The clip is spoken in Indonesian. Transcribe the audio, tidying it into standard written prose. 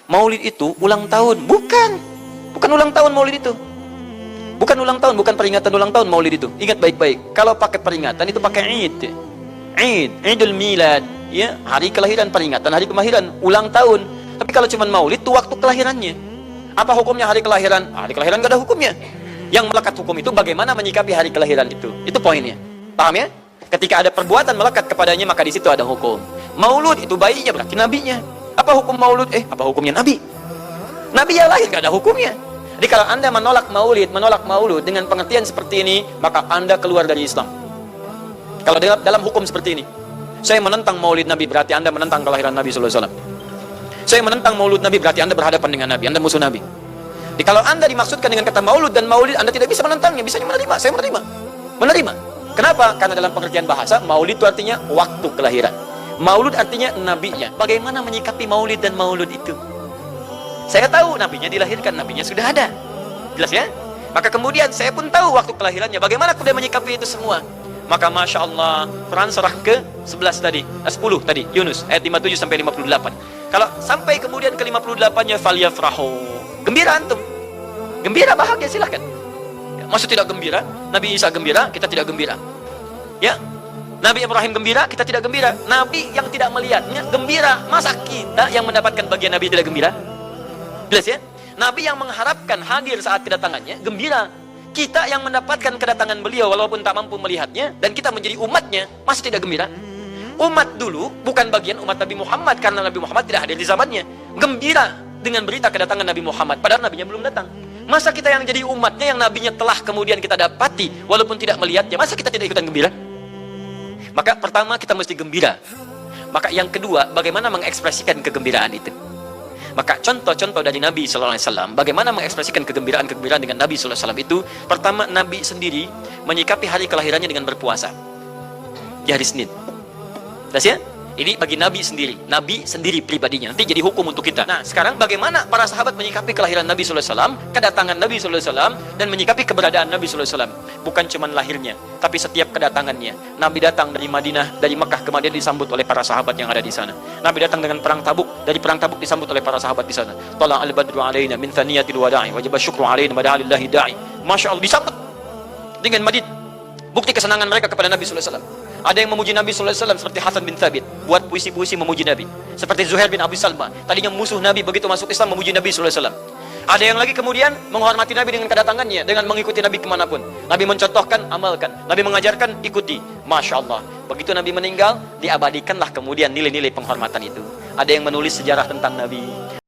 Maulid itu ulang tahun. Bukan. Bukan ulang tahun Maulid itu. Bukan ulang tahun, bukan peringatan ulang tahun Maulid itu. Ingat baik-baik. Kalau pakai peringatan itu pakai Id. Id, Idul Milad, ya, hari kelahiran, peringatan hari kelahiran, ulang tahun. Tapi kalau cuma Maulid itu waktu kelahirannya. Apa hukumnya hari kelahiran? Hari kelahiran gak ada hukumnya. Yang melekat hukum itu bagaimana menyikapi hari kelahiran itu. Itu poinnya. Paham ya? Ketika ada perbuatan melekat kepadanya, maka di situ ada hukum. Maulud itu bayinya berarti nabinya. Apa hukum Maulud? Apa hukumnya nabi? Nabi yang lahir gak ada hukumnya. Jadi kalau Anda menolak Maulud dengan pengertian seperti ini, maka Anda keluar dari Islam. Kalau dalam hukum seperti ini, saya menentang Maulid Nabi, berarti Anda menentang kelahiran Nabi sallallahu alaihi wasallam. Saya menentang Maulud Nabi, berarti Anda berhadapan dengan Nabi, Anda musuh Nabi. Jadi kalau Anda dimaksudkan dengan kata Maulud dan Maulid, Anda tidak bisa menentangnya, bisanya menerima. Saya menerima. Kenapa? Karena dalam pengertian bahasa, Maulid itu artinya waktu kelahiran. Maulud artinya nabinya. Bagaimana menyikapi Maulid dan Maulud itu? Saya tahu nabinya dilahirkan, nabinya sudah ada. Jelas ya? Maka kemudian saya pun tahu waktu kelahirannya. Bagaimana kemudian menyikapi itu semua? Maka Masya Allah, Quran surah ke-11 tadi, 10 tadi, Yunus, ayat 57 sampai 58. Kalau sampai kemudian ke 58-nya, falyafrahu. Gembira antum. Gembira, bahagia, silahkan. Ya, maksud tidak gembira, Nabi Isa gembira, kita tidak gembira. Ya, Nabi Ibrahim gembira, kita tidak gembira. Nabi yang tidak melihatnya gembira. Masa kita yang mendapatkan bagian Nabi tidak gembira? Jelas ya? Nabi yang mengharapkan hadir saat kedatangannya gembira. Kita yang mendapatkan kedatangan beliau walaupun tak mampu melihatnya, dan kita menjadi umatnya, masih tidak gembira? Umat dulu bukan bagian umat Nabi Muhammad, karena Nabi Muhammad tidak hadir di zamannya. Gembira dengan berita kedatangan Nabi Muhammad, padahal nabinya belum datang. Masa kita yang jadi umatnya, yang nabinya telah kemudian kita dapati walaupun tidak melihatnya, masa kita tidak ikutan gembira? Maka pertama kita mesti gembira. Maka yang kedua, bagaimana mengekspresikan kegembiraan itu? Maka contoh-contoh dari Nabi sallallahu alaihi wasallam bagaimana mengekspresikan kegembiraan dengan Nabi sallallahu alaihi wasallam itu, pertama Nabi sendiri menyikapi hari kelahirannya dengan berpuasa di hari Senin. Jelas ya? Ini bagi Nabi sendiri pribadinya. Nanti jadi hukum untuk kita. Nah, sekarang bagaimana para sahabat menyikapi kelahiran Nabi sallallahu alaihi wasallam, kedatangan Nabi sallallahu alaihi wasallam, dan menyikapi keberadaan Nabi sallallahu alaihi wasallam. Bukan cuma lahirnya, tapi setiap kedatangannya. Nabi datang dari Madinah, dari Mekah ke Madinah disambut oleh para sahabat yang ada di sana. Nabi datang dengan perang Tabuk, dari perang Tabuk disambut oleh para sahabat di sana. Tala al-badru alaina min thaniyatil wada'i wajib syukru alaina madalillahi da'i. Masya Allah, disambut dengan madid. Bukti kesenangan mereka kepada Nabi sallallahu alaihi wasallam. Ada yang memuji Nabi sallallahu alaihi wasallam seperti Hasan bin Thabit, buat puisi-puisi memuji Nabi. Seperti Zuhair bin Abi Salma, tadinya musuh Nabi, begitu masuk Islam memuji Nabi sallallahu alaihi wasallam. Ada yang lagi kemudian menghormati Nabi dengan kedatangannya, dengan mengikuti Nabi kemanapun. Nabi mencontohkan, amalkan. Nabi mengajarkan, ikuti. Masya Allah. Begitu Nabi meninggal, diabadikanlah kemudian nilai-nilai penghormatan itu. Ada yang menulis sejarah tentang Nabi.